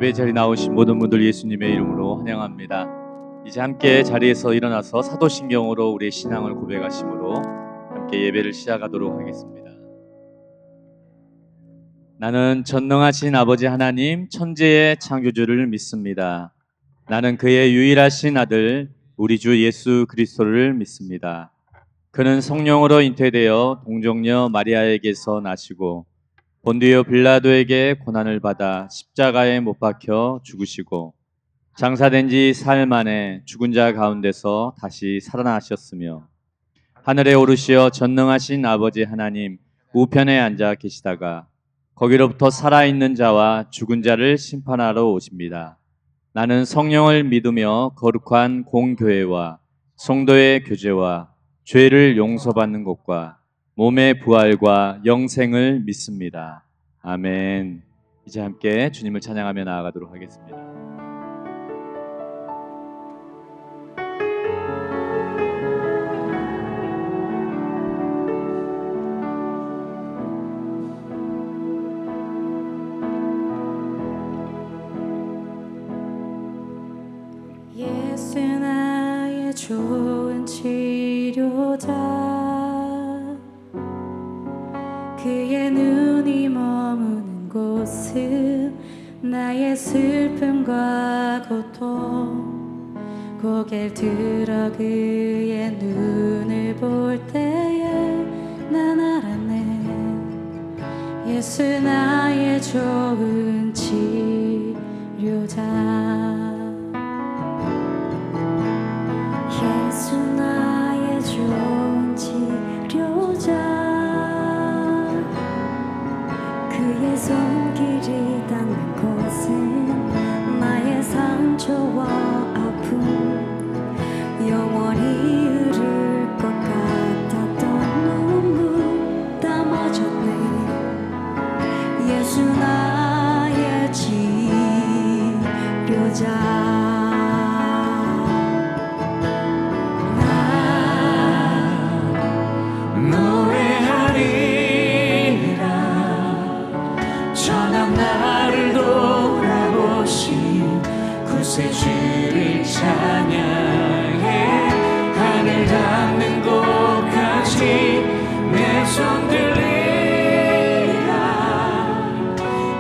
예배 자리에 나오신 모든 분들 예수님의 이름으로 환영합니다. 이제 함께 자리에서 일어나서 사도신경으로 우리의 신앙을 고백하심으로 함께 예배를 시작하도록 하겠습니다. 나는 전능하신 아버지 하나님 천지의 창조주를 믿습니다. 나는 그의 유일하신 아들 우리 주 예수 그리스도를 믿습니다. 그는 성령으로 잉태되어 동정녀 마리아에게서 나시고 본디오 빌라도에게 고난을 받아 십자가에 못 박혀 죽으시고 장사된 지 사흘 만에 죽은 자 가운데서 다시 살아나셨으며 하늘에 오르시어 전능하신 아버지 하나님 우편에 앉아 계시다가 거기로부터 살아있는 자와 죽은 자를 심판하러 오십니다. 나는 성령을 믿으며 거룩한 공교회와 성도의 교제와 죄를 용서받는 것과 몸의 부활과 영생을 믿습니다. 아멘. 이제 함께 주님을 찬양하며 나아가도록 하겠습니다. 예수 나의 좋은 치료자 그의 눈이 머무는 곳은 나의 슬픔과 고통 고개를 들어 그의 눈을 볼 때에 난 알았네 예수 나의 좋은 치료자 예수 나의 좋은 치료자 그의 손길이 닿는 곳은 나의 상처와 아픔 영원히 흐를 것 같았던 눈물 다 멎었네 예수 나의 치료자 주를 찬양해 하늘 닿는 곳까지 내 손 들리라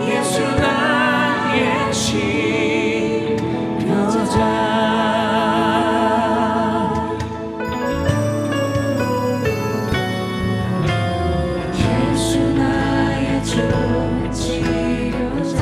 예수 나의 치료자 예수 나의 좋은 치료자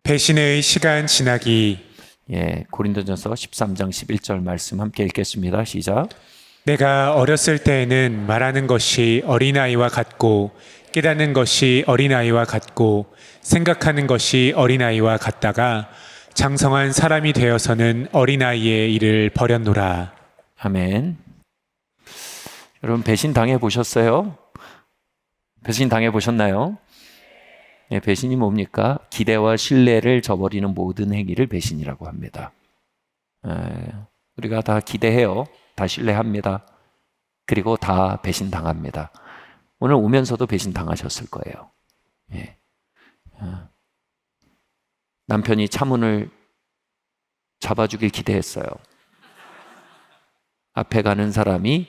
배신의 시간 지나기. 고린도전서 13장 11절 말씀 함께 읽겠습니다. 시작. 내가 어렸을 때에는 말하는 것이 어린아이와 같고 깨닫는 것이 어린아이와 같고 생각하는 것이 어린아이와 같다가 장성한 사람이 되어서는 어린아이의 일을 버렸노라. 아멘. 여러분 배신 당해 보셨어요? 배신 당해 보셨나요? 배신이 뭡니까? 기대와 신뢰를 저버리는 모든 행위를 배신이라고 합니다. 우리가 다 기대해요. 다 신뢰합니다. 그리고 다 배신당합니다. 오늘 오면서도 배신당하셨을 거예요. 남편이 차문을 잡아주길 기대했어요. 앞에 가는 사람이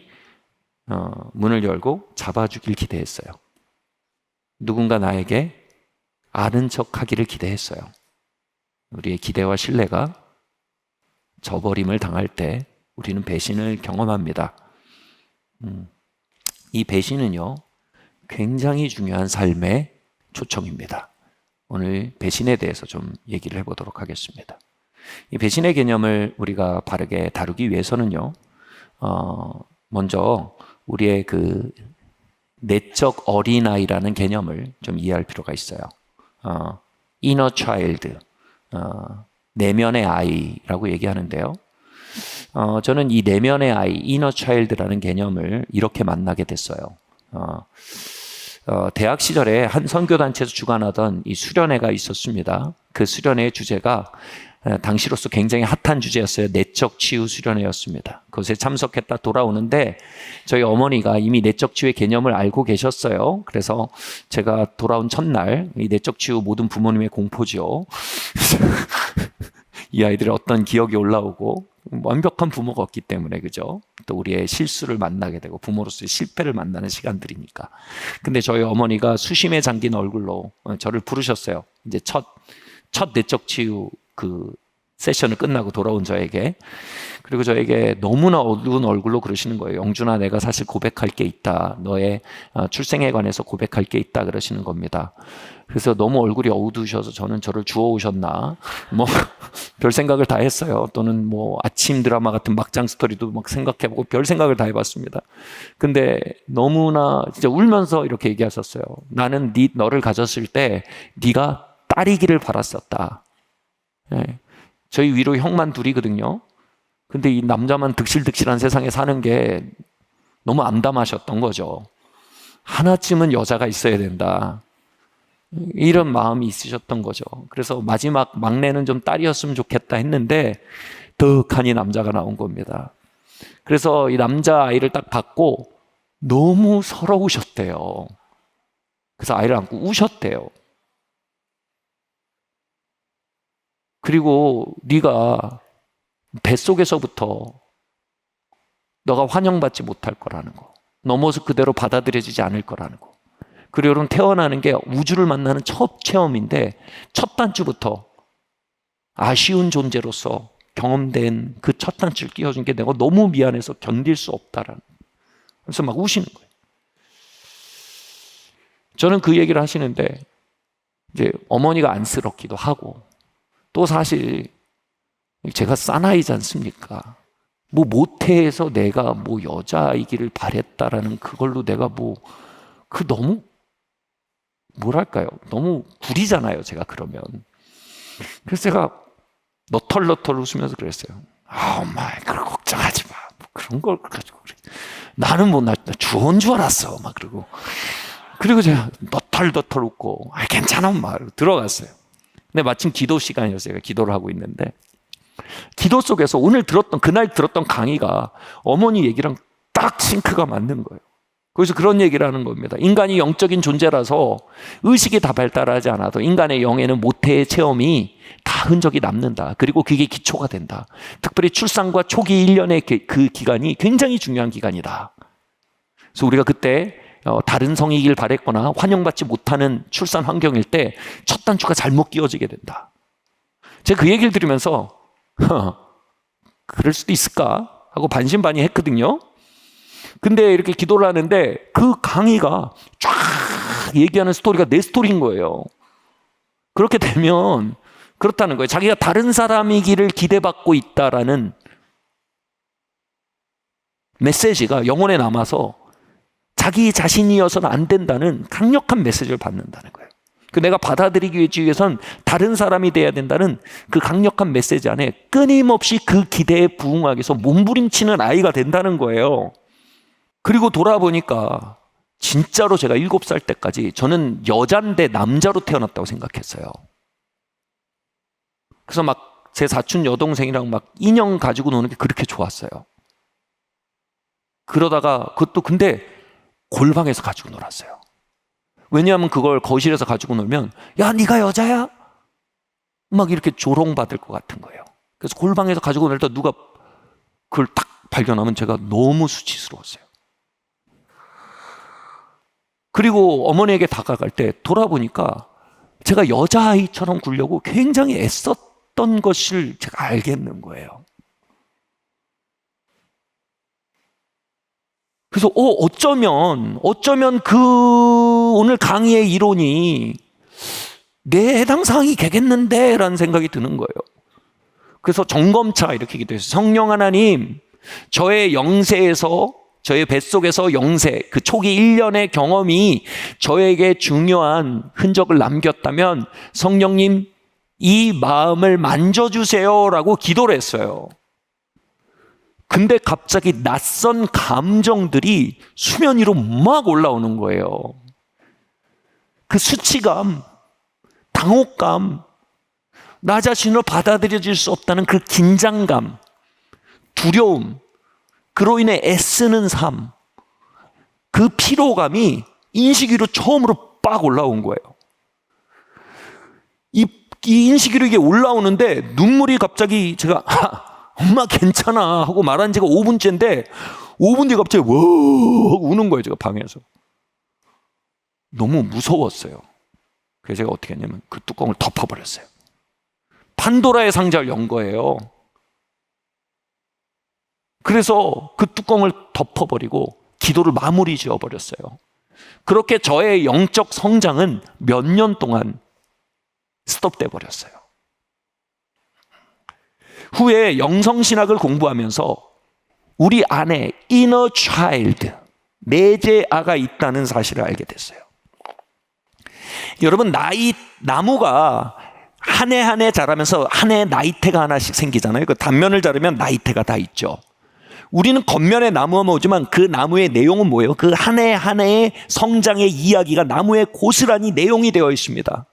문을 열고 잡아주길 기대했어요. 누군가 나에게 아는 척 하기를 기대했어요. 우리의 기대와 신뢰가 저버림을 당할 때 우리는 배신을 경험합니다. 이 배신은요, 굉장히 중요한 삶의 초청입니다. 오늘 배신에 대해서 좀 얘기를 해보도록 하겠습니다. 이 배신의 개념을 우리가 바르게 다루기 위해서는요, 먼저 우리의 그 내적 어린아이라는 개념을 좀 이해할 필요가 있어요. inner child, 내면의 아이라고 얘기하는데요. 저는 이 내면의 아이, inner child라는 개념을 이렇게 만나게 됐어요. 대학 시절에 한 선교단체에서 주관하던 이 수련회가 있었습니다. 그 수련회의 주제가 당시로서 굉장히 핫한 주제였어요. 내적 치유 수련회였습니다. 그것에 참석했다 돌아오는데 저희 어머니가 이미 내적 치유의 개념을 알고 계셨어요. 그래서 제가 돌아온 첫날 이 내적 치유 모든 부모님의 공포죠. 이 아이들의 어떤 기억이 올라오고 완벽한 부모가 없기 때문에, 그죠? 또 우리의 실수를 만나게 되고 부모로서의 실패를 만나는 시간들이니까. 근데 저희 어머니가 수심에 잠긴 얼굴로 저를 부르셨어요. 이제 첫 내적 치유 그 세션을 끝나고 돌아온 저에게. 그리고 저에게 너무나 어두운 얼굴로 그러시는 거예요. 영준아, 내가 사실 고백할 게 있다. 너의 출생에 관해서 고백할 게 있다. 그러시는 겁니다. 그래서 너무 얼굴이 어두우셔서 저는 저를 주워오셨나 뭐 별 생각을 다 했어요. 또는 뭐 아침 드라마 같은 막장 스토리도 막 생각해보고 별 생각을 다 해봤습니다. 근데 너무나 진짜 울면서 이렇게 얘기하셨어요. 나는 너를 가졌을 때 네가 딸이기를 바랐었다. 네. 저희 위로 형만 둘이거든요. 근데 이 남자만 득실득실한 세상에 사는 게 너무 암담하셨던 거죠. 하나쯤은 여자가 있어야 된다. 이런 마음이 있으셨던 거죠. 그래서 마지막 막내는 좀 딸이었으면 좋겠다 했는데 덕하니 남자가 나온 겁니다. 그래서 이 남자아이를 딱 받고 너무 서러우셨대요. 그래서 아이를 안고 우셨대요. 그리고 네가 뱃속에서부터 너가 환영받지 못할 거라는 거, 너 모습 그대로 받아들여지지 않을 거라는 거. 그리고 여러분, 태어나는 게 우주를 만나는 첫 체험인데 첫 단추부터 아쉬운 존재로서 경험된 그 첫 단추를 끼워준 게 내가 너무 미안해서 견딜 수 없다라는. 그래서 막 우시는 거예요. 저는 그 얘기를 하시는데 이제 어머니가 안쓰럽기도 하고, 또 사실 제가 사나이지 않습니까? 뭐 모태에서 내가 뭐 여자이기를 바랬다라는 그걸로 내가 뭐 그 너무 뭐랄까요? 너무 구리잖아요, 제가 그러면. 그래서 제가 너털너털 웃으면서 그랬어요. 엄마, 그런 걱정하지 마. 뭐 그런 걸 가지고 그래. 나는 뭐 나 주원 줄 알았어. 막 그러고. 그리고 제가 너털너털 웃고, 괜찮아, 엄마. 들어갔어요. 근데 마침 기도 시간이었어요. 제가 기도를 하고 있는데 기도 속에서 그날 들었던 강의가 어머니 얘기랑 딱 싱크가 맞는 거예요. 그래서 그런 얘기를 하는 겁니다. 인간이 영적인 존재라서 의식이 다 발달하지 않아도 인간의 영에는 모태의 체험이 다 흔적이 남는다. 그리고 그게 기초가 된다. 특별히 출산과 초기 1년의 그 기간이 굉장히 중요한 기간이다. 그래서 우리가 그때 다른 성이길 바랬거나 환영받지 못하는 출산 환경일 때 첫 단추가 잘못 끼워지게 된다. 제가 그 얘기를 들으면서 그럴 수도 있을까 하고 반신반의했거든요. 근데 이렇게 기도를 하는데 그 강의가 쫙 얘기하는 스토리가 내 스토리인 거예요. 그렇게 되면 그렇다는 거예요. 자기가 다른 사람이기를 기대받고 있다라는 메시지가 영혼에 남아서 자기 자신이어서는 안 된다는 강력한 메시지를 받는다는 거예요. 내가 받아들이기 위해선 다른 사람이 돼야 된다는 그 강력한 메시지 안에 끊임없이 그 기대에 부응하기 위해서 몸부림치는 아이가 된다는 거예요. 그리고 돌아보니까 진짜로 제가 7살 때까지 저는 여잔데 남자로 태어났다고 생각했어요. 그래서 막 제 사촌 여동생이랑 막 인형 가지고 노는 게 그렇게 좋았어요. 그러다가 그것도 근데 골방에서 가지고 놀았어요. 왜냐하면 그걸 거실에서 가지고 놀면 야, 네가 여자야? 막 이렇게 조롱받을 것 같은 거예요. 그래서 골방에서 가지고 놀 때 누가 그걸 딱 발견하면 제가 너무 수치스러웠어요. 그리고 어머니에게 다가갈 때 돌아보니까 제가 여자아이처럼 굴려고 굉장히 애썼던 것을 제가 알겠는 거예요. 그래서 어쩌면 그 오늘 강의의 이론이 내 해당 사항이 되겠는데 라는 생각이 드는 거예요. 그래서 점검차 이렇게 기도했어요. 성령 하나님, 저의 영세에서, 저의 뱃속에서 영세, 그 초기 1년의 경험이 저에게 중요한 흔적을 남겼다면 성령님 이 마음을 만져주세요 라고 기도를 했어요. 근데 갑자기 낯선 감정들이 수면 위로 막 올라오는 거예요. 그 수치감, 당혹감, 나 자신을 받아들여질 수 없다는 그 긴장감, 두려움, 그로 인해 애쓰는 삶, 그 피로감이 인식 위로 처음으로 빡 올라온 거예요. 이 인식 위로 이게 올라오는데 눈물이 갑자기 제가 엄마 괜찮아 하고 말한 지가 5분째인데 5분 뒤에 갑자기 워 하고 우는 거예요. 제가 방에서. 너무 무서웠어요. 그래서 제가 어떻게 했냐면 그 뚜껑을 덮어버렸어요. 판도라의 상자를 연 거예요. 그래서 그 뚜껑을 덮어버리고 기도를 마무리 지어버렸어요. 그렇게 저의 영적 성장은 몇 년 동안 스톱돼 버렸어요. 후에 영성신학을 공부하면서 우리 안에 inner child, 내재아가 있다는 사실을 알게 됐어요. 여러분, 나무가 한 해 한 해 자라면서 한 해 나이테가 하나씩 생기잖아요. 그 단면을 자르면 나이테가 다 있죠. 우리는 겉면에 나무가 오지만 그 나무의 내용은 뭐예요? 그 한 해 한 해의 성장의 이야기가 나무에 고스란히 내용이 되어 있습니다.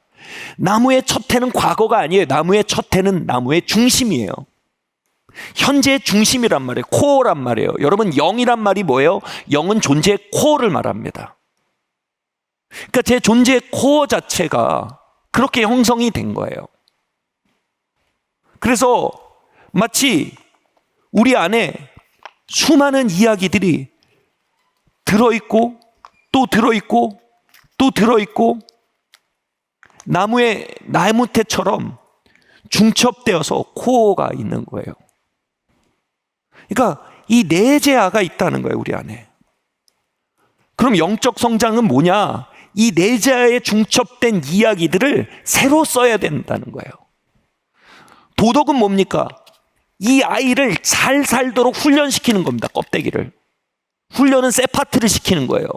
나무의 첫 해는 과거가 아니에요. 나무의 첫 해는 나무의 중심이에요. 현재의 중심이란 말이에요. 코어란 말이에요. 여러분, 영이란 말이 뭐예요? 영은 존재의 코어를 말합니다. 그러니까 제 존재의 코어 자체가 그렇게 형성이 된 거예요. 그래서 마치 우리 안에 수많은 이야기들이 들어있고 또 들어있고 또 들어있고 나무태처럼 중첩되어서 코어가 있는 거예요. 그러니까 이 내재아가 있다는 거예요, 우리 안에. 그럼 영적 성장은 뭐냐? 이 내재아에 중첩된 이야기들을 새로 써야 된다는 거예요. 도덕은 뭡니까? 이 아이를 잘 살도록 훈련시키는 겁니다. 껍데기를. 훈련은 새 파트를 시키는 거예요.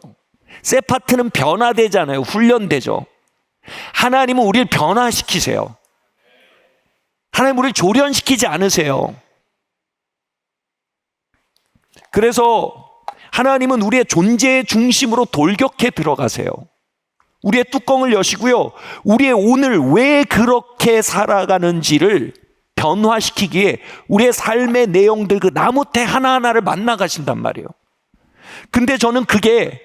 새 파트는 변화되잖아요. 훈련되죠. 하나님은 우리를 변화시키세요. 하나님 우리를 조련시키지 않으세요. 그래서 하나님은 우리의 존재의 중심으로 돌격해 들어가세요. 우리의 뚜껑을 여시고요. 우리의 오늘 왜 그렇게 살아가는지를 변화시키기에 우리의 삶의 내용들, 그 나무태 하나하나를 만나 가신단 말이에요. 근데 저는 그게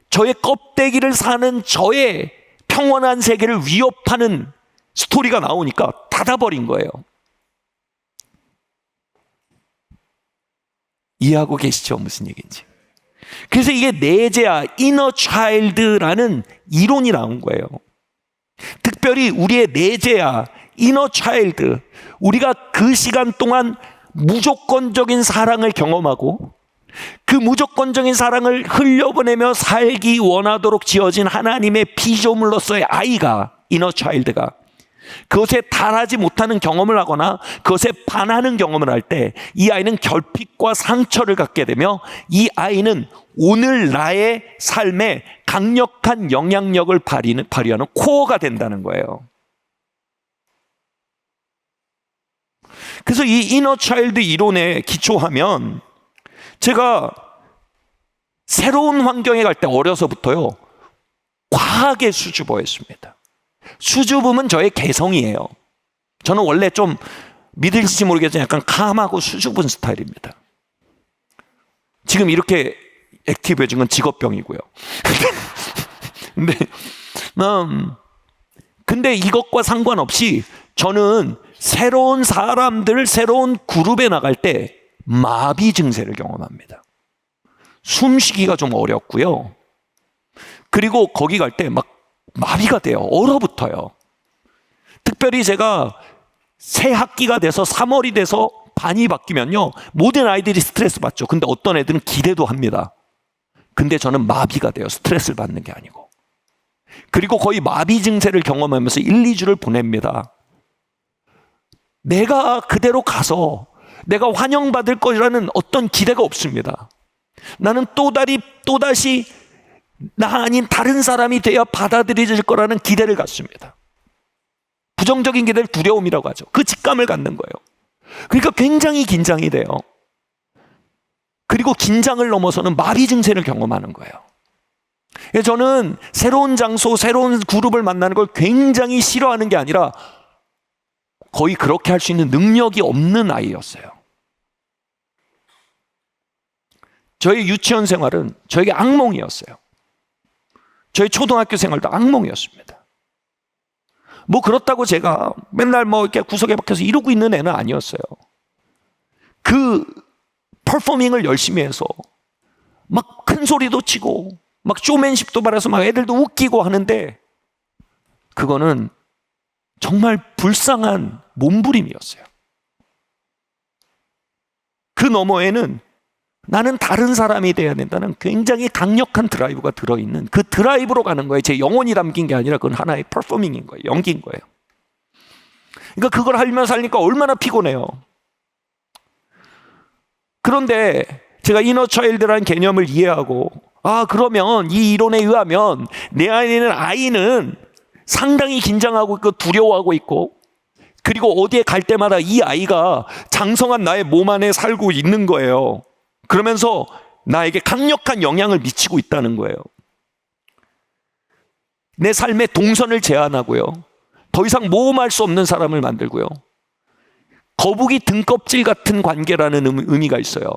저의 껍데기를 사는 저의 평온한 세계를 위협하는 스토리가 나오니까 닫아버린 거예요. 이해하고 계시죠? 무슨 얘기인지. 그래서 이게 내재아, inner child라는 이론이 나온 거예요. 특별히 우리의 내재아, inner child, 우리가 그 시간 동안 무조건적인 사랑을 경험하고 그 무조건적인 사랑을 흘려보내며 살기 원하도록 지어진 하나님의 피조물로서의 아이가, inner child가 그것에 달하지 못하는 경험을 하거나 그것에 반하는 경험을 할 때 이 아이는 결핍과 상처를 갖게 되며 이 아이는 오늘 나의 삶에 강력한 영향력을 발휘하는 코어가 된다는 거예요. 그래서 이 이너 차일드 이론에 기초하면 제가 새로운 환경에 갈 때 어려서부터요 과하게 수줍어했습니다. 수줍음은 저의 개성이에요. 저는 원래 좀 믿을지 모르겠지만 약간 캄하고 수줍은 스타일입니다. 지금 이렇게 액티브해진 건 직업병이고요. 근데 이것과 상관없이 저는 새로운 사람들, 새로운 그룹에 나갈 때 마비 증세를 경험합니다. 숨쉬기가 좀 어렵고요. 그리고 거기 갈 때 막 마비가 돼요. 얼어붙어요. 특별히 제가 새 학기가 돼서 3월이 돼서 반이 바뀌면요 모든 아이들이 스트레스 받죠. 근데 어떤 애들은 기대도 합니다. 근데 저는 마비가 돼요. 스트레스를 받는 게 아니고. 그리고 거의 마비 증세를 경험하면서 1, 2주를 보냅니다. 내가 그대로 가서 내가 환영받을 것이라는 어떤 기대가 없습니다. 나는 또다시 나 아닌 다른 사람이 되어 받아들여질 거라는 기대를 갖습니다. 부정적인 기대를 두려움이라고 하죠. 그 직감을 갖는 거예요. 그러니까 굉장히 긴장이 돼요. 그리고 긴장을 넘어서는 마비 증세를 경험하는 거예요. 저는 새로운 장소, 새로운 그룹을 만나는 걸 굉장히 싫어하는 게 아니라 거의 그렇게 할 수 있는 능력이 없는 아이였어요. 저희 유치원 생활은 저에게 악몽이었어요. 저희 초등학교 생활도 악몽이었습니다. 뭐 그렇다고 제가 맨날 뭐 이렇게 구석에 박혀서 이러고 있는 애는 아니었어요. 그 퍼포밍을 열심히 해서 막 큰 소리도 치고 막 쇼맨십도 발해서 막 애들도 웃기고 하는데 그거는 정말 불쌍한 몸부림이었어요. 그 너머에는 나는 다른 사람이 돼야 된다는 굉장히 강력한 드라이브가 들어있는 그 드라이브로 가는 거예요. 제 영혼이 담긴 게 아니라 그건 하나의 퍼포밍인 거예요. 연기인 거예요. 그러니까 그걸 하면서 하니까 얼마나 피곤해요. 그런데 제가 이너 차일드라는 개념을 이해하고 그러면 이 이론에 의하면 내 안에 있는 아이는 상당히 긴장하고 있고 두려워하고 있고 그리고 어디에 갈 때마다 이 아이가 장성한 나의 몸 안에 살고 있는 거예요. 그러면서 나에게 강력한 영향을 미치고 있다는 거예요. 내 삶의 동선을 제한하고요. 더 이상 모험할 수 없는 사람을 만들고요. 거북이 등껍질 같은 관계라는 의미가 있어요.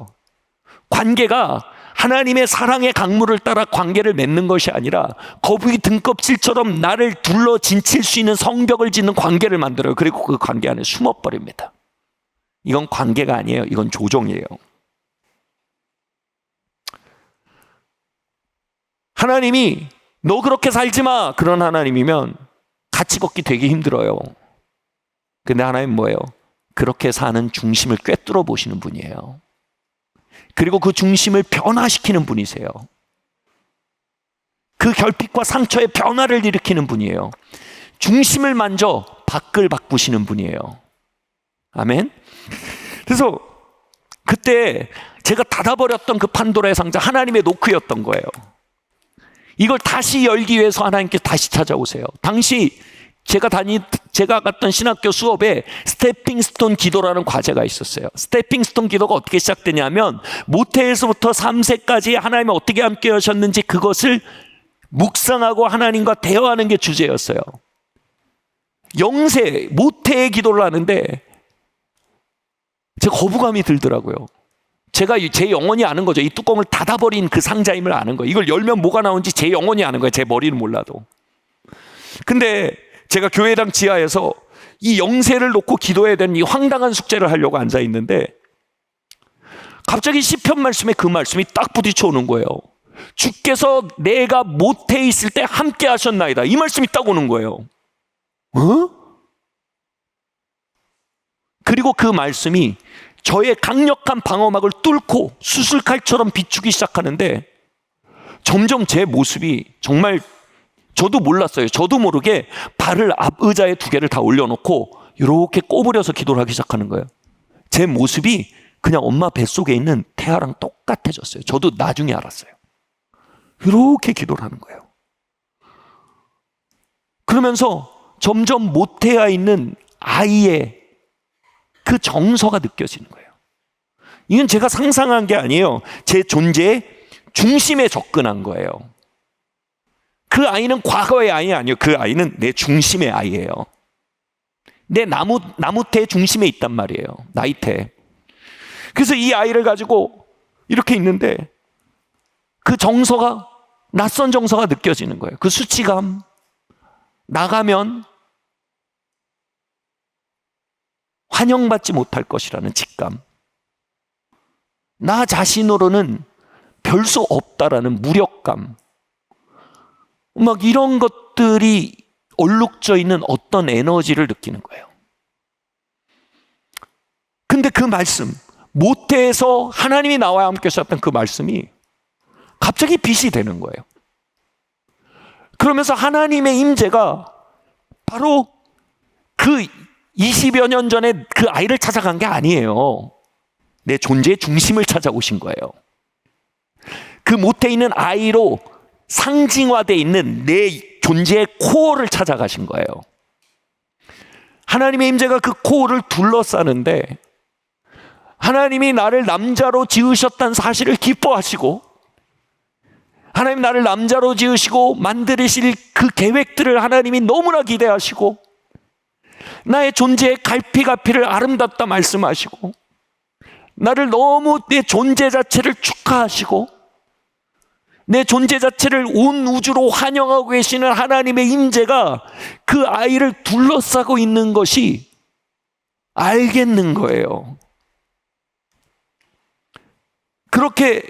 관계가 하나님의 사랑의 강물을 따라 관계를 맺는 것이 아니라 거북이 등껍질처럼 나를 둘러 진칠 수 있는 성벽을 짓는 관계를 만들어요. 그리고 그 관계 안에 숨어버립니다. 이건 관계가 아니에요. 이건 조종이에요. 하나님이 너 그렇게 살지 마 그런 하나님이면 같이 걷기 되게 힘들어요. 근데 하나님 뭐예요? 그렇게 사는 중심을 꿰뚫어 보시는 분이에요. 그리고 그 중심을 변화시키는 분이세요. 그 결핍과 상처의 변화를 일으키는 분이에요. 중심을 만져 밖을 바꾸시는 분이에요. 아멘. 그래서 그때 제가 닫아버렸던 그 판도라의 상자 하나님의 노크였던 거예요. 이걸 다시 열기 위해서 하나님께 다시 찾아오세요. 당시 제가 갔던 신학교 수업에 스태핑스톤 기도라는 과제가 있었어요. 스태핑스톤 기도가 어떻게 시작되냐면 모태에서부터 3세까지 하나님이 어떻게 함께 하셨는지 그것을 묵상하고 하나님과 대화하는 게 주제였어요. 영세, 모태의 기도를 하는데 제가 거부감이 들더라고요. 제가 제 영혼이 아는 거죠. 이 뚜껑을 닫아버린 그 상자임을 아는 거예요. 이걸 열면 뭐가 나오는지 제 영혼이 아는 거예요. 제 머리는 몰라도. 근데 제가 교회당 지하에서 이 영세를 놓고 기도해야 되는 이 황당한 숙제를 하려고 앉아 있는데 갑자기 시편 말씀에 그 말씀이 딱 부딪혀 오는 거예요. 주께서 내가 모태에 있을 때 함께 하셨나이다. 이 말씀이 딱 오는 거예요. 그리고 그 말씀이 저의 강력한 방어막을 뚫고 수술칼처럼 비추기 시작하는데 점점 제 모습이 정말 저도 몰랐어요. 저도 모르게 발을 앞 의자에 2개를 다 올려놓고 이렇게 꼬부려서 기도를 하기 시작하는 거예요. 제 모습이 그냥 엄마 뱃속에 있는 태아랑 똑같아졌어요. 저도 나중에 알았어요. 이렇게 기도를 하는 거예요. 그러면서 점점 모태에 있는 아이의 그 정서가 느껴지는 거예요. 이건 제가 상상한 게 아니에요. 제 존재의 중심에 접근한 거예요. 그 아이는 과거의 아이 아니에요. 그 아이는 내 중심의 아이예요. 내 나무태 중심에 있단 말이에요. 나이태. 그래서 이 아이를 가지고 이렇게 있는데 그 정서가 낯선 정서가 느껴지는 거예요. 그 수치감, 나가면 환영받지 못할 것이라는 직감, 나 자신으로는 별 수 없다라는 무력감, 막 이런 것들이 얼룩져 있는 어떤 에너지를 느끼는 거예요. 근데 그 말씀, 모태에서 하나님이 나와 함께 하셨던 그 말씀이 갑자기 빛이 되는 거예요. 그러면서 하나님의 임재가 바로 그 20여 년 전에 그 아이를 찾아간 게 아니에요. 내 존재의 중심을 찾아오신 거예요. 그 못해 있는 아이로 상징화되어 있는 내 존재의 코어를 찾아가신 거예요. 하나님의 임재가 그 코어를 둘러싸는데 하나님이 나를 남자로 지으셨다는 사실을 기뻐하시고 하나님 나를 남자로 지으시고 만드실 그 계획들을 하나님이 너무나 기대하시고 나의 존재의 갈피갈피를 아름답다 말씀하시고 나를 너무 내 존재 자체를 축하하시고 내 존재 자체를 온 우주로 환영하고 계시는 하나님의 임재가 그 아이를 둘러싸고 있는 것이 알겠는 거예요. 그렇게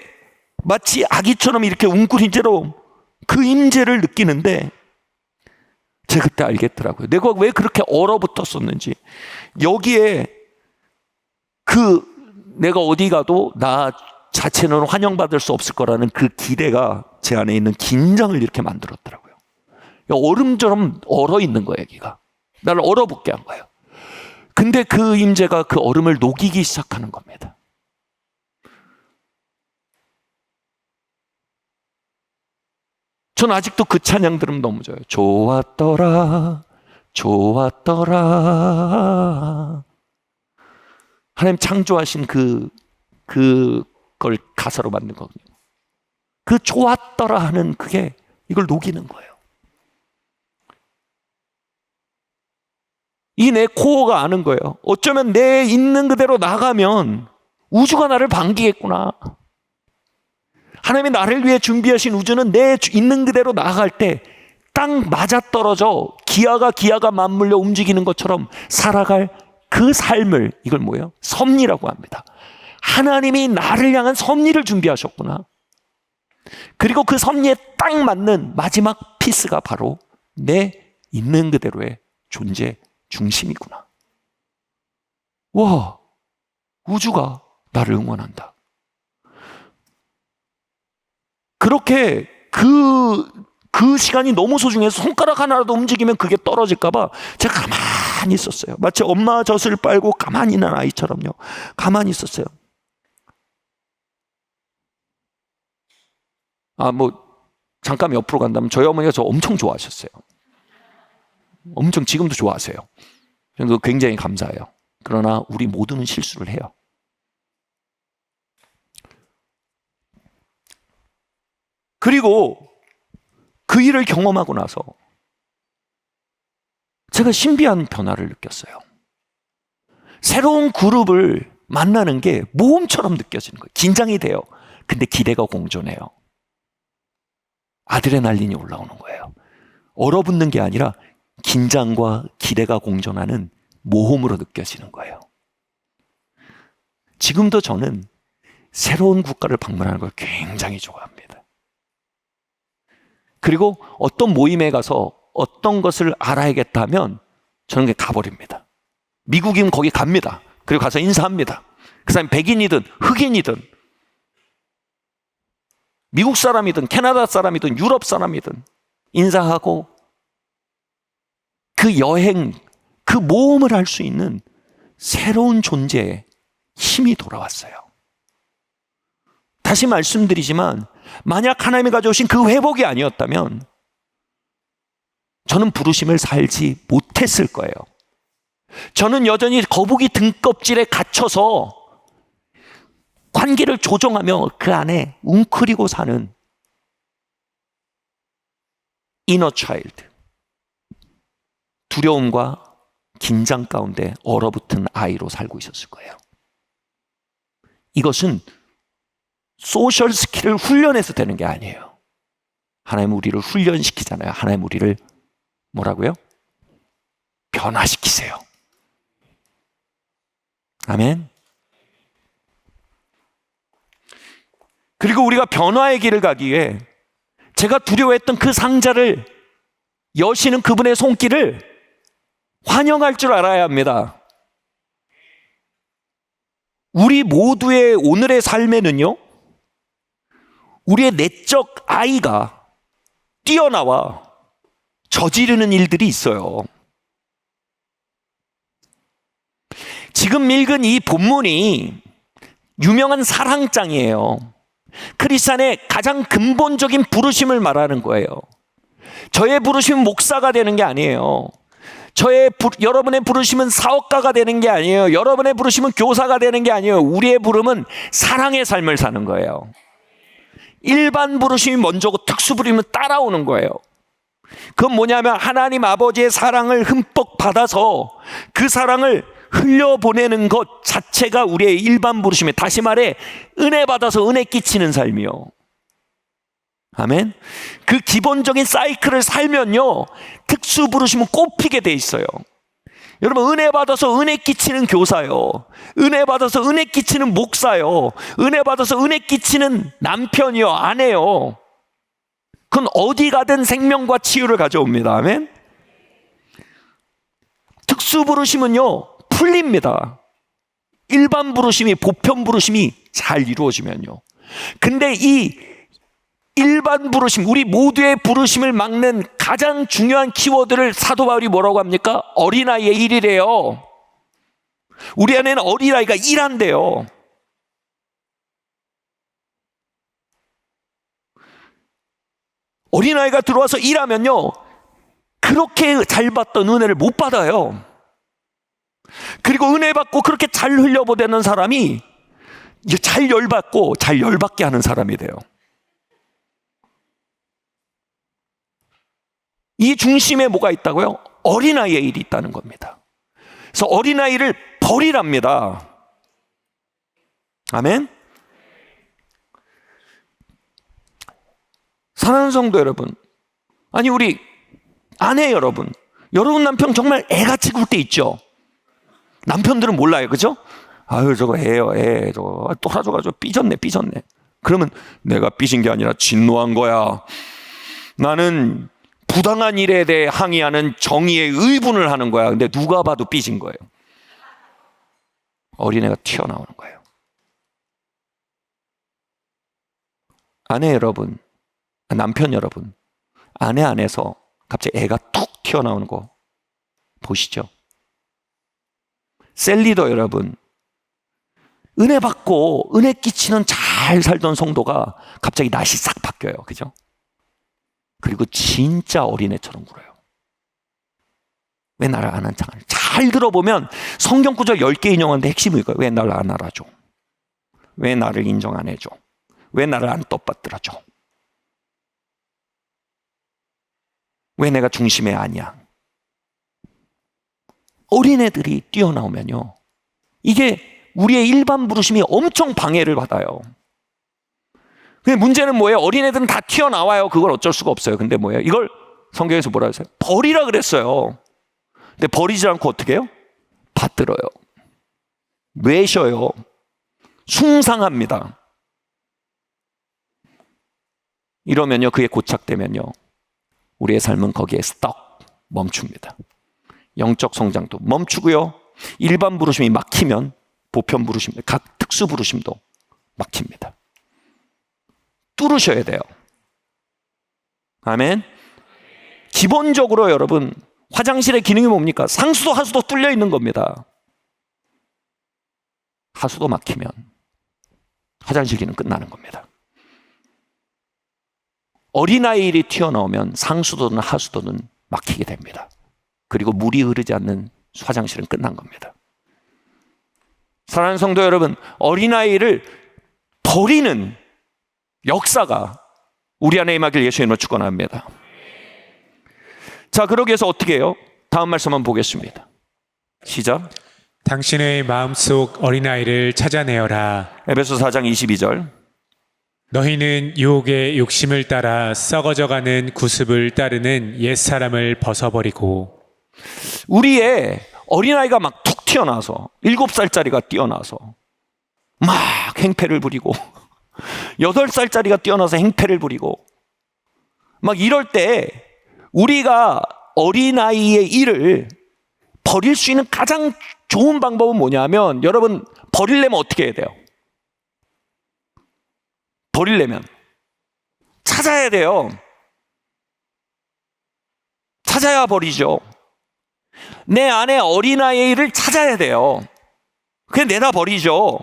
마치 아기처럼 이렇게 웅크린 채로 그 임재를 느끼는데 제가 그때 알겠더라고요. 내가 왜 그렇게 얼어붙었었는지. 여기에 내가 어디 가도 나 자체는 환영받을 수 없을 거라는 그 기대가 제 안에 있는 긴장을 이렇게 만들었더라고요. 얼음처럼 얼어 있는 거예요, 여기가. 나를 얼어붙게 한 거예요. 근데 그 임재가 그 얼음을 녹이기 시작하는 겁니다. 전 아직도 그 찬양 들으면 너무 좋아요. 좋았더라, 좋았더라. 하나님 창조하신 그걸 가사로 만든 거거든요. 그 좋았더라 하는 그게 이걸 녹이는 거예요. 이 내 코어가 아는 거예요. 어쩌면 내 있는 그대로 나가면 우주가 나를 반기겠구나. 하나님이 나를 위해 준비하신 우주는 내 있는 그대로 나아갈 때 딱 맞아떨어져 기아가 맞물려 움직이는 것처럼 살아갈 그 삶을, 이걸 뭐예요? 섭리라고 합니다. 하나님이 나를 향한 섭리를 준비하셨구나. 그리고 그 섭리에 딱 맞는 마지막 피스가 바로 내 있는 그대로의 존재 중심이구나. 와, 우주가 나를 응원한다. 그렇게 그 시간이 너무 소중해서 손가락 하나라도 움직이면 그게 떨어질까봐 제가 가만히 있었어요. 마치 엄마 젖을 빨고 가만히 있는 아이처럼요. 가만히 있었어요. 잠깐 옆으로 간다면 저희 어머니가 저 엄청 좋아하셨어요. 엄청 지금도 좋아하세요. 저는 굉장히 감사해요. 그러나 우리 모두는 실수를 해요. 그리고 그 일을 경험하고 나서 제가 신비한 변화를 느꼈어요. 새로운 그룹을 만나는 게 모험처럼 느껴지는 거예요. 긴장이 돼요. 근데 기대가 공존해요. 아드레날린이 올라오는 거예요. 얼어붙는 게 아니라 긴장과 기대가 공존하는 모험으로 느껴지는 거예요. 지금도 저는 새로운 국가를 방문하는 걸 굉장히 좋아합니다. 그리고 어떤 모임에 가서 어떤 것을 알아야겠다 하면 저는 그냥 가버립니다. 미국이면 거기 갑니다. 그리고 가서 인사합니다. 그 사람이 백인이든 흑인이든 미국 사람이든 캐나다 사람이든 유럽 사람이든 인사하고 그 여행, 그 모험을 할 수 있는 새로운 존재의 힘이 돌아왔어요. 다시 말씀드리지만 만약 하나님이 가져오신 그 회복이 아니었다면 저는 부르심을 살지 못했을 거예요. 저는 여전히 거북이 등껍질에 갇혀서 관계를 조정하며 그 안에 웅크리고 사는 이너 차일드, 두려움과 긴장 가운데 얼어붙은 아이로 살고 있었을 거예요. 이것은 소셜 스킬을 훈련해서 되는 게 아니에요. 하나님 우리를 훈련시키잖아요. 하나님 우리를 뭐라고요? 변화시키세요. 아멘. 그리고 우리가 변화의 길을 가기 위해 제가 두려워했던 그 상자를 여시는 그분의 손길을 환영할 줄 알아야 합니다. 우리 모두의 오늘의 삶에는요, 우리의 내적 아이가 뛰어나와 저지르는 일들이 있어요. 지금 읽은 이 본문이 유명한 사랑장이에요. 크리스찬의 가장 근본적인 부르심을 말하는 거예요. 저의 부르심은 목사가 되는 게 아니에요. 여러분의 부르심은 사업가가 되는 게 아니에요. 여러분의 부르심은 교사가 되는 게 아니에요. 우리의 부름은 사랑의 삶을 사는 거예요. 일반 부르심이 먼저고 특수 부르심은 따라오는 거예요. 그건 뭐냐면 하나님 아버지의 사랑을 흠뻑 받아서 그 사랑을 흘려보내는 것 자체가 우리의 일반 부르심이에요. 다시 말해 은혜 받아서 은혜 끼치는 삶이요. 아멘. 그 기본적인 사이클을 살면요 특수 부르심은 꼽히게 돼 있어요. 여러분, 은혜 받아서 은혜 끼치는 교사요, 은혜 받아서 은혜 끼치는 목사요, 은혜 받아서 은혜 끼치는 남편이요, 아내요, 그건 어디 가든 생명과 치유를 가져옵니다. 아멘. 특수 부르심은요 풀립니다. 일반 부르심이, 보편 부르심이 잘 이루어지면요. 근데 이 일반 부르심, 우리 모두의 부르심을 막는 가장 중요한 키워드를 사도 바울이 뭐라고 합니까? 어린아이의 일이래요. 우리 안에는 어린아이가 일한대요. 어린아이가 들어와서 일하면요 그렇게 잘 받던 은혜를 못 받아요. 그리고 은혜 받고 그렇게 잘 흘려보내는 사람이 이제 잘 열받고 잘 열받게 하는 사람이 돼요. 이 중심에 뭐가 있다고요? 어린아이의 일이 있다는 겁니다. 그래서 어린아이를 버리랍니다. 아멘. 사랑하는 성도 여러분, 아니 우리 아내 여러분, 여러분 남편 정말 애같이 굴 때 있죠? 남편들은 몰라요, 그죠? 아유 저거 애요, 애 저거 또라져가지고 삐졌네. 그러면 내가 삐진 게 아니라 진노한 거야. 나는 부당한 일에 대해 항의하는 정의의 의분을 하는 거야. 근데 누가 봐도 삐진 거예요. 어린애가 튀어나오는 거예요. 아내 여러분, 남편 여러분, 아내 안에서 갑자기 애가 툭 튀어나오는 거 보시죠? 셀리더 여러분, 은혜 받고 은혜 끼치는 잘 살던 성도가 갑자기 낯이 싹 바뀌어요. 그죠? 그리고 진짜 어린애처럼 굴어요. 왜 나를 안 한창? 잘 들어보면 성경 구절 10개 인용하는데 핵심이 이거예요. 왜 나를 안 알아줘? 왜 나를 인정 안 해줘? 왜 나를 안 떠받들어줘? 왜 내가 중심에 아니야? 어린애들이 뛰어나오면요 이게 우리의 일반 부르심이 엄청 방해를 받아요. 근데 문제는 뭐예요? 어린애들은 다 튀어나와요. 그걸 어쩔 수가 없어요. 근데 뭐예요? 이걸 성경에서 뭐라 했어요? 버리라 그랬어요. 근데 버리지 않고 어떻게 해요? 받들어요. 외셔요. 숭상합니다. 이러면요 그게 고착되면요 우리의 삶은 거기에 스톱, 멈춥니다. 영적 성장도 멈추고요, 일반 부르심이 막히면 보편 부르심, 각 특수 부르심도 막힙니다. 뚫으셔야 돼요. 아멘. 기본적으로 여러분 화장실의 기능이 뭡니까? 상수도 하수도 뚫려 있는 겁니다. 하수도 막히면 화장실 기능 끝나는 겁니다. 어린아이들이 튀어나오면 상수도는 하수도는 막히게 됩니다. 그리고 물이 흐르지 않는 화장실은 끝난 겁니다. 사랑하는 성도 여러분, 어린아이를 버리는 역사가 우리 안에 임하길 예수 이름으로 축원합니다. 자, 그러기 위해서 어떻게 해요? 다음 말씀 한번 보겠습니다. 시작. 당신의 마음속 어린아이를 찾아내어라. 에베소 4장 22절. 너희는 유혹의 욕심을 따라 썩어져가는 구습을 따르는 옛사람을 벗어버리고. 우리의 어린아이가 막 툭 튀어나와서 7살짜리가 뛰어나서 막 행패를 부리고 8살짜리가 뛰어나서 행패를 부리고 막 이럴 때 우리가 어린아이의 일을 버릴 수 있는 가장 좋은 방법은 뭐냐면, 여러분 버리려면 어떻게 해야 돼요? 버리려면 찾아야 돼요. 찾아야 버리죠. 내 안에 어린아이를 찾아야 돼요. 그냥 내다 버리죠.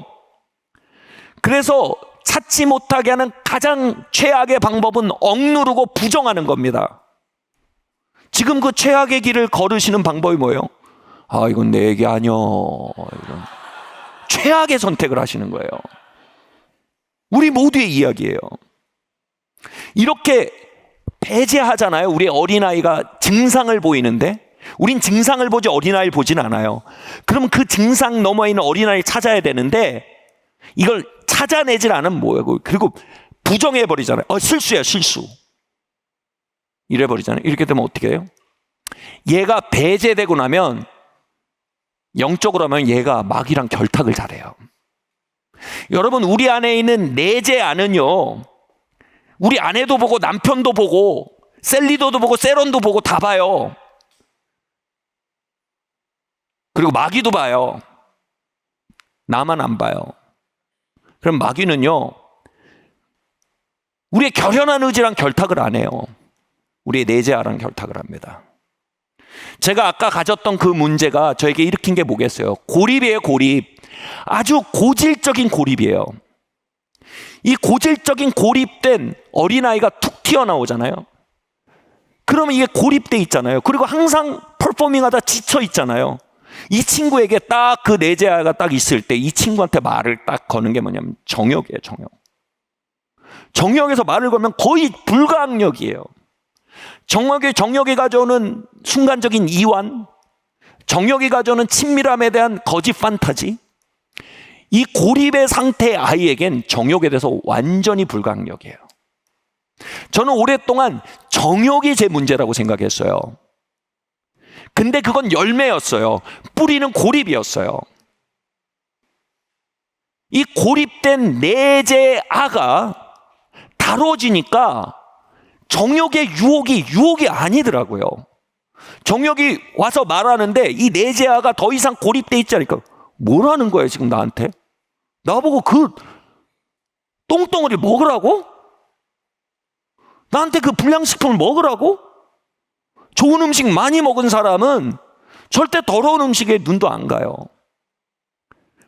그래서 찾지 못하게 하는 가장 최악의 방법은 억누르고 부정하는 겁니다. 지금 그 최악의 길을 걸으시는 방법이 뭐예요? 아, 이건 내 얘기 아니야. 이런 최악의 선택을 하시는 거예요. 우리 모두의 이야기예요. 이렇게 배제하잖아요. 우리 어린아이가 증상을 보이는데 우린 증상을 보지 어린아이를 보진 않아요. 그럼 그 증상 너머에 있는 어린아이를 찾아야 되는데 이걸 찾아내질 않으면 뭐예요? 그리고 부정해버리잖아요. 실수야, 실수. 이래버리잖아요. 이렇게 되면 어떻게 해요? 얘가 배제되고 나면 영적으로 하면 얘가 마귀랑 결탁을 잘해요. 여러분, 우리 안에 있는 내재아는요, 우리 아내도 보고 남편도 보고 셀리도도 보고 세론도 보고 다 봐요. 그리고 마귀도 봐요. 나만 안 봐요. 그럼 마귀는요, 우리의 결연한 의지랑 결탁을 안 해요. 우리의 내재아랑 결탁을 합니다. 제가 아까 가졌던 그 문제가 저에게 일으킨 게 뭐겠어요? 고립이에요, 고립. 아주 고질적인 고립이에요. 이 고질적인 고립된 어린아이가 툭 튀어나오잖아요. 그러면 이게 고립돼 있잖아요. 그리고 항상 퍼포밍하다 지쳐 있잖아요. 이 친구에게 딱 그 내재아가 딱 있을 때 이 친구한테 말을 딱 거는 게 뭐냐면 정욕이에요, 정욕. 정욕에서 말을 걸면 거의 불가항력이에요. 정욕이 가져오는 순간적인 이완, 정욕이 가져오는 친밀함에 대한 거짓 판타지, 이 고립의 상태의 아이에겐 정욕에 대해서 완전히 불가항력이에요. 저는 오랫동안 정욕이 제 문제라고 생각했어요. 근데 그건 열매였어요. 뿌리는 고립이었어요. 이 고립된 내재아가 다뤄지니까 정욕의 유혹이 아니더라고요. 정욕이 와서 말하는데 이 내재아가 더 이상 고립돼 있지 않으니까 뭐라는 거예요, 지금 나한테? 나보고 그 똥덩어리 먹으라고? 나한테 그 불량식품을 먹으라고? 좋은 음식 많이 먹은 사람은 절대 더러운 음식에 눈도 안 가요.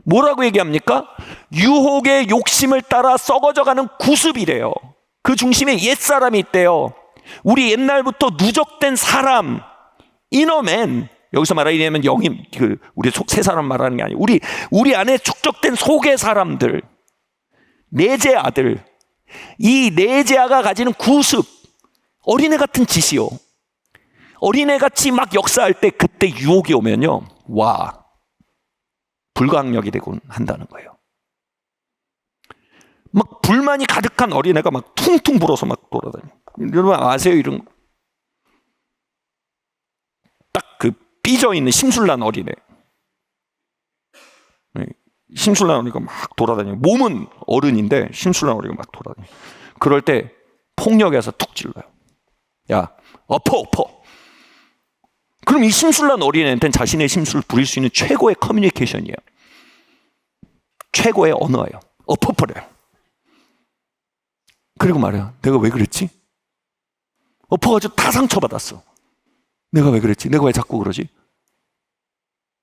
뭐라고 얘기합니까? 유혹의 욕심을 따라 썩어져가는 구습이래요. 그 중심에 옛사람이 있대요. 우리 옛날부터 누적된 사람, 이너맨, 여기서 말하면 영임, 우리 속 세 사람 말하는 게 아니에요. 우리 안에 축적된 속의 사람들, 내재아들, 이 내재아가 가지는 구습, 어린애 같은 짓이요. 어린애같이 막 역사할 때 그때 유혹이 오면요, 와, 불가항력이 되곤 한다는 거예요. 막 불만이 가득한 어린애가 막 퉁퉁 불어서 막 돌아다녀. 여러분 아세요, 이런 거? 딱 그 삐져있는 심술난 어린애, 심술난 어린이가 막 돌아다녀. 몸은 어른인데 심술난 어린이가 막 돌아다녀. 그럴 때 폭력에서 툭 찔러요. 야, 엎어. 그럼 이 심술난 어린애한테는 자신의 심술을 부릴 수 있는 최고의 커뮤니케이션이에요. 최고의 언어예요. 엎어버려요. 그리고 말해요. 내가 왜 그랬지? 엎어가지고 다 상처받았어. 내가 왜 그랬지? 내가 왜 자꾸 그러지?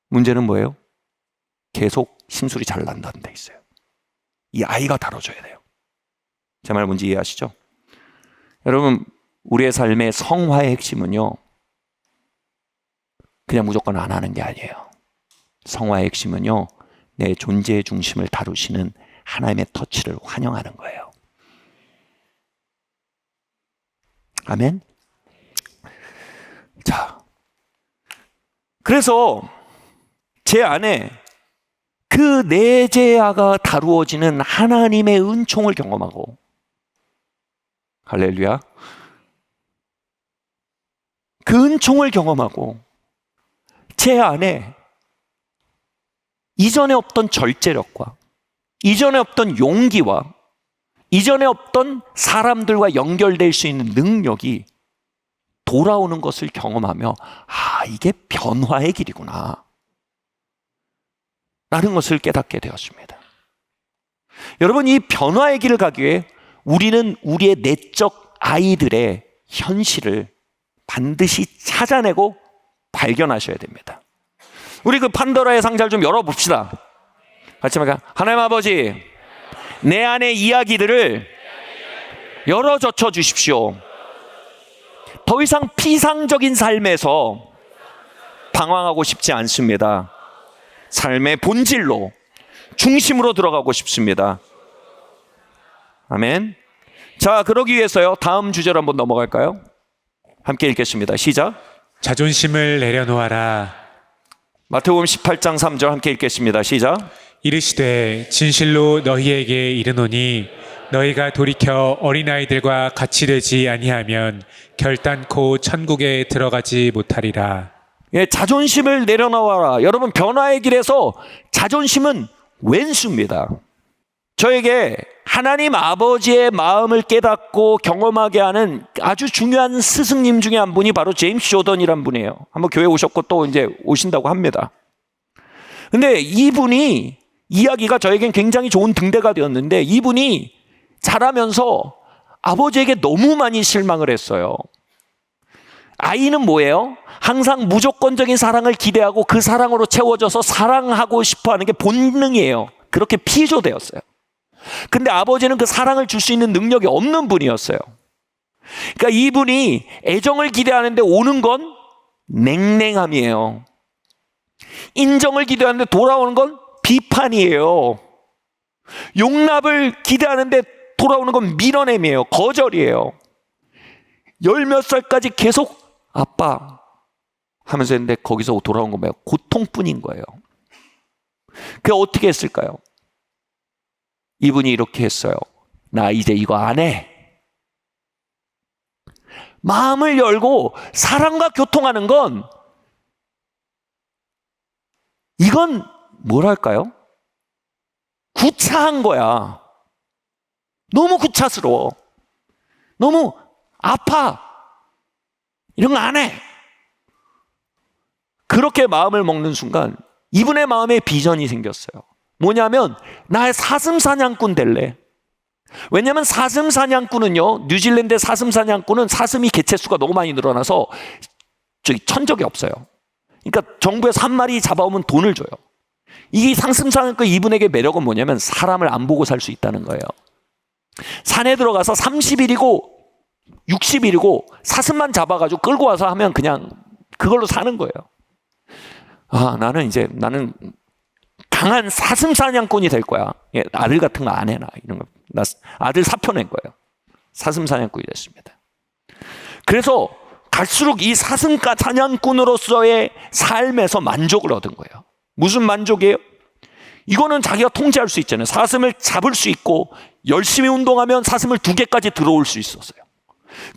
문제는 뭐예요? 계속 심술이 잘 난다는 데 있어요. 이 아이가 다뤄줘야 돼요. 제 말 뭔지 이해하시죠? 여러분, 우리의 삶의 성화의 핵심은요, 그냥 무조건 안 하는 게 아니에요. 성화의 핵심은요, 내 존재의 중심을 다루시는 하나님의 터치를 환영하는 거예요. 아멘? 자, 그래서 제 안에 그 내재아가 다루어지는 하나님의 은총을 경험하고, 할렐루야, 그 은총을 경험하고 제 안에 이전에 없던 절제력과 이전에 없던 용기와 이전에 없던 사람들과 연결될 수 있는 능력이 돌아오는 것을 경험하며, 아, 이게 변화의 길이구나 라는 것을 깨닫게 되었습니다. 여러분, 이 변화의 길을 가기 위해 우리는 우리의 내적 아이들의 현실을 반드시 찾아내고 발견하셔야 됩니다. 우리 그 판도라의 상자를 좀 열어봅시다. 같이 말까? 하나님 아버지, 내 안의 이야기들을 열어젖혀 주십시오. 더 이상 피상적인 삶에서 방황하고 싶지 않습니다. 삶의 본질로, 중심으로 들어가고 싶습니다. 아멘. 자, 그러기 위해서요, 다음 주제로 한번 넘어갈까요? 함께 읽겠습니다. 시작. 자존심을 내려놓아라. 마태복음 18장 3절 함께 읽겠습니다. 시작. 이르시되 진실로 너희에게 이르노니 너희가 돌이켜 어린아이들과 같이 되지 아니하면 결단코 천국에 들어가지 못하리라. 예, 자존심을 내려놓아라. 여러분, 변화의 길에서 자존심은 왼수입니다. 저에게 하나님 아버지의 마음을 깨닫고 경험하게 하는 아주 중요한 스승님 중에 한 분이 바로 제임스 조던이란 분이에요. 한번 교회 오셨고 또 이제 오신다고 합니다. 근데 이분이 이야기가 저에겐 굉장히 좋은 등대가 되었는데, 이분이 자라면서 아버지에게 너무 많이 실망을 했어요. 아이는 뭐예요? 항상 무조건적인 사랑을 기대하고 그 사랑으로 채워져서 사랑하고 싶어 하는 게 본능이에요. 그렇게 피조되었어요. 근데 아버지는 그 사랑을 줄 수 있는 능력이 없는 분이었어요. 그러니까 이분이 애정을 기대하는데 오는 건 냉랭함이에요. 인정을 기대하는데 돌아오는 건 비판이에요. 용납을 기대하는데 돌아오는 건 밀어냄이에요. 거절이에요. 10몇 살까지 계속 아빠 하면서 했는데 거기서 돌아온 건 뭐예요? 고통뿐인 거예요. 그게 어떻게 했을까요? 이분이 이렇게 했어요. 나 이제 이거 안 해. 마음을 열고 사랑과 교통하는 건, 이건 뭐랄까요? 구차한 거야. 너무 구차스러워. 너무 아파. 이런 거 안 해. 그렇게 마음을 먹는 순간 이분의 마음에 비전이 생겼어요. 뭐냐면, 나의 사슴 사냥꾼 될래. 왜냐면 사슴 사냥꾼은요, 뉴질랜드의 사슴 사냥꾼은 사슴이 개체수가 너무 많이 늘어나서 저기 천적이 없어요. 그러니까 정부에서 한 마리 잡아오면 돈을 줘요. 이 사슴 사냥꾼 이분에게 매력은 뭐냐면 사람을 안 보고 살 수 있다는 거예요. 산에 들어가서 30일이고 60일이고 사슴만 잡아가지고 끌고 와서 하면 그냥 그걸로 사는 거예요. 아, 나는 강한 사슴 사냥꾼이 될 거야. 예, 아들 같은 거 안 해, 나 이런 거. 나 아들 사표낸 거예요. 사슴 사냥꾼이 됐습니다. 그래서 갈수록 이 사슴 사냥꾼으로서의 삶에서 만족을 얻은 거예요. 무슨 만족이에요? 이거는 자기가 통제할 수 있잖아요. 사슴을 잡을 수 있고 열심히 운동하면 사슴을 2개까지 들어올 수 있었어요.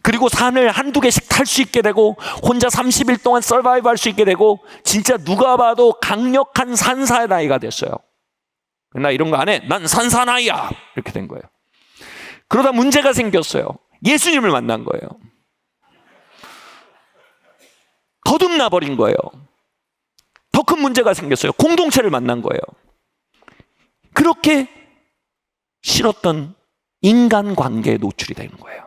그리고 산을 1-2개씩 탈 수 있게 되고 혼자 30일 동안 서바이브 할 수 있게 되고 진짜 누가 봐도 강력한 산사나이가 됐어요. 나 이런 거 안 해. 난 산사나이야. 이렇게 된 거예요. 그러다 문제가 생겼어요. 예수님을 만난 거예요. 거듭나 버린 거예요. 더 큰 문제가 생겼어요. 공동체를 만난 거예요. 그렇게 싫었던 인간관계에 노출이 되는 거예요.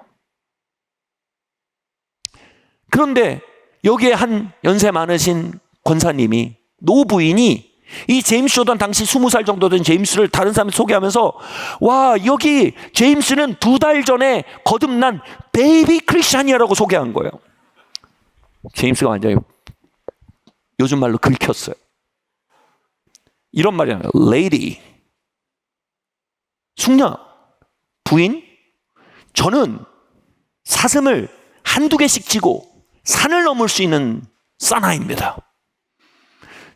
그런데 여기에 한 연세 많으신 권사님이, 노부인이 이 제임스 조던 당시 20살 정도 된 제임스를 다른 사람이 소개하면서, 와, 여기 제임스는 2달 전에 거듭난 베이비 크리스찬이라고 소개한 거예요. 제임스가 완전히 요즘 말로 긁혔어요. 이런 말이잖아요. 레이디, 숙녀, 부인, 저는 사슴을 1-2개씩 지고 산을 넘을 수 있는 사나이입니다.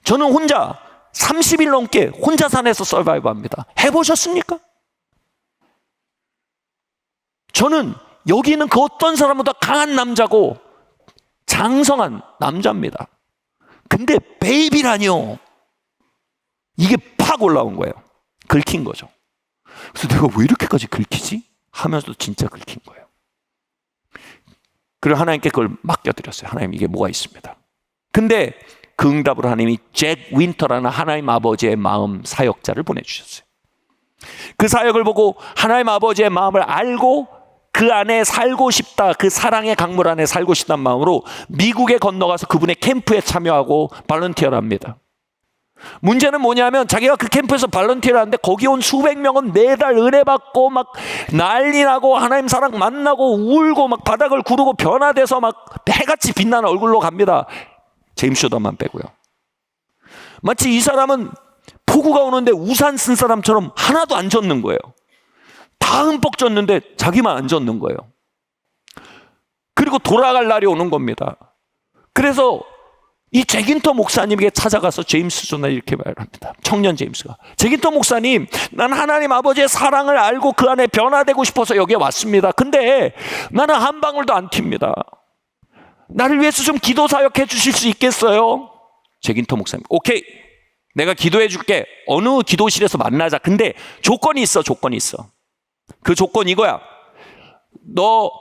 저는 혼자 30일 넘게 혼자 산에서 서바이브 합니다. 해보셨습니까? 저는 여기 있는 그 어떤 사람보다 강한 남자고 장성한 남자입니다. 근데 베이비라뇨. 이게 팍 올라온 거예요. 긁힌 거죠. 그래서 내가 왜 이렇게까지 긁히지? 하면서도 진짜 긁힌 거예요. 그리고 하나님께 그걸 맡겨드렸어요. 하나님, 이게 뭐가 있습니다. 근데 그 응답으로 하나님이 잭 윈터라는 하나님 아버지의 마음 사역자를 보내주셨어요. 그 사역을 보고 하나님 아버지의 마음을 알고 그 안에 살고 싶다, 그 사랑의 강물 안에 살고 싶다는 마음으로 미국에 건너가서 그분의 캠프에 참여하고 발런티어를 합니다. 문제는 뭐냐면 자기가 그 캠프에서 발런티어를 하는데 거기 온 수백 명은 매달 은혜 받고 막 난리 나고 하나님 사랑 만나고 울고 막 바닥을 구르고 변화돼서 막 해같이 빛나는 얼굴로 갑니다. 제임스 쇼더만 빼고요. 마치 이 사람은 폭우가 오는데 우산 쓴 사람처럼 하나도 안 젖는 거예요. 다 흠뻑 젖는데 자기만 안 젖는 거예요. 그리고 돌아갈 날이 오는 겁니다. 그래서 이 제긴터 목사님에게 찾아가서 제임스 존은 이렇게 말합니다. 청년 제임스가, 제긴터 목사님, 난 하나님 아버지의 사랑을 알고 그 안에 변화되고 싶어서 여기에 왔습니다. 근데 나는 한 방울도 안 튑니다. 나를 위해서 좀 기도 사역해 주실 수 있겠어요? 제긴터 목사님, 오케이, 내가 기도해 줄게. 어느 기도실에서 만나자. 근데 조건이 있어. 조건이 있어. 그 조건 이거야. 너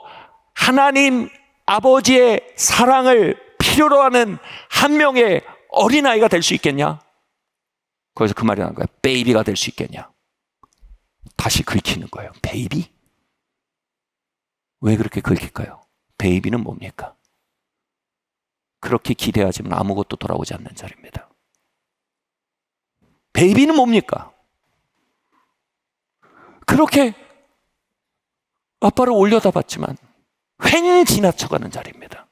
하나님 아버지의 사랑을 필요로 하는 한 명의 어린아이가 될 수 있겠냐? 거기서 그 말이 나온 거야. 베이비가 될 수 있겠냐? 다시 긁히는 거예요. 베이비? 왜 그렇게 긁힐까요? 베이비는 뭡니까? 그렇게 기대하지만 아무것도 돌아오지 않는 자리입니다. 베이비는 뭡니까? 그렇게 아빠를 올려다봤지만 횡 지나쳐가는 자리입니다.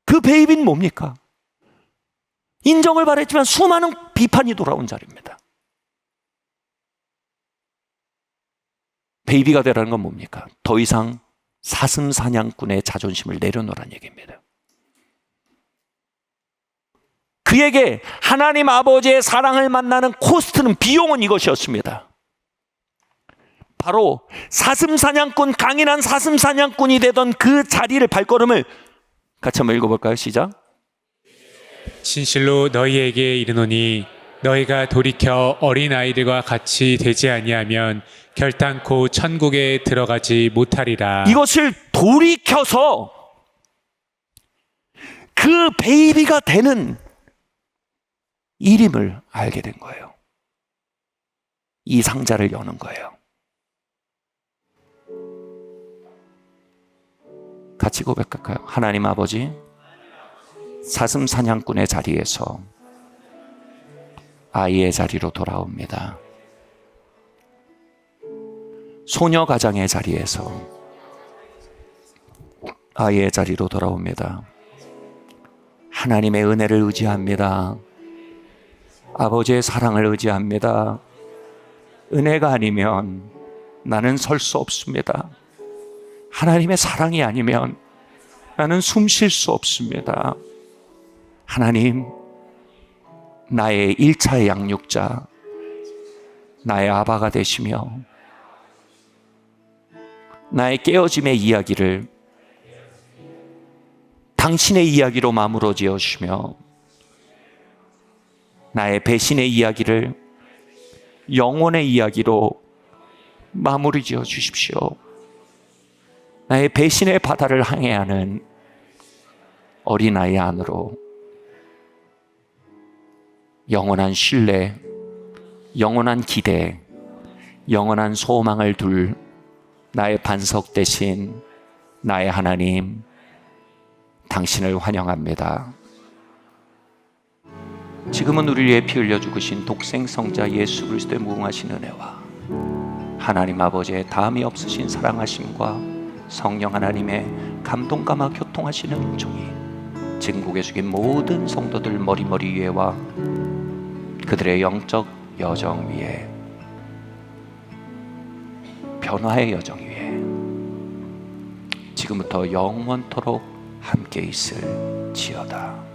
그 베이비는 뭡니까? 인정을 바랬지만 수많은 비판이 돌아온 자리입니다. 베이비가 되라는 건 뭡니까? 더 이상 사슴사냥꾼의 자존심을 내려놓으라는 얘기입니다. 그에게 하나님 아버지의 사랑을 만나는 코스트는, 비용은 이것이었습니다. 바로 사슴사냥꾼, 강인한 사슴사냥꾼이 되던 그 자리를, 발걸음을 같이 한번 읽어볼까요? 시작. 진실로 너희에게 이르노니 너희가 돌이켜 어린아이들과 같이 되지 아니하면 결단코 천국에 들어가지 못하리라. 이것을 돌이켜서 그 베이비가 되는 이름을 알게 된 거예요. 이 상자를 여는 거예요. 같이 고백할까요? 하나님 아버지, 사슴 사냥꾼의 자리에서 아이의 자리로 돌아옵니다. 소녀 가장의 자리에서 아이의 자리로 돌아옵니다. 하나님의 은혜를 의지합니다. 아버지의 사랑을 의지합니다. 은혜가 아니면 나는 설 수 없습니다. 하나님의 사랑이 아니면 나는 숨 쉴 수 없습니다. 하나님, 나의 1차의 양육자, 나의 아바가 되시며 나의 깨어짐의 이야기를 당신의 이야기로 마무리 지어 주시며 나의 배신의 이야기를 영혼의 이야기로 마무리 지어 주십시오. 나의 배신의 바다를 항해하는 어린아이 안으로 영원한 신뢰, 영원한 기대, 영원한 소망을 둘 나의 반석 대신 나의 하나님, 당신을 환영합니다. 지금은 우리를 위해 피 흘려 죽으신 독생성자 예수 그리스도의 무궁하신 은혜와 하나님 아버지의 다함이 없으신 사랑하심과 성령 하나님의 감동감화 교통하시는 은총이 전국에 숙인 모든 성도들 머리머리 위에와 그들의 영적 여정 위에, 변화의 여정 위에 지금부터 영원토록 함께 있을지어다.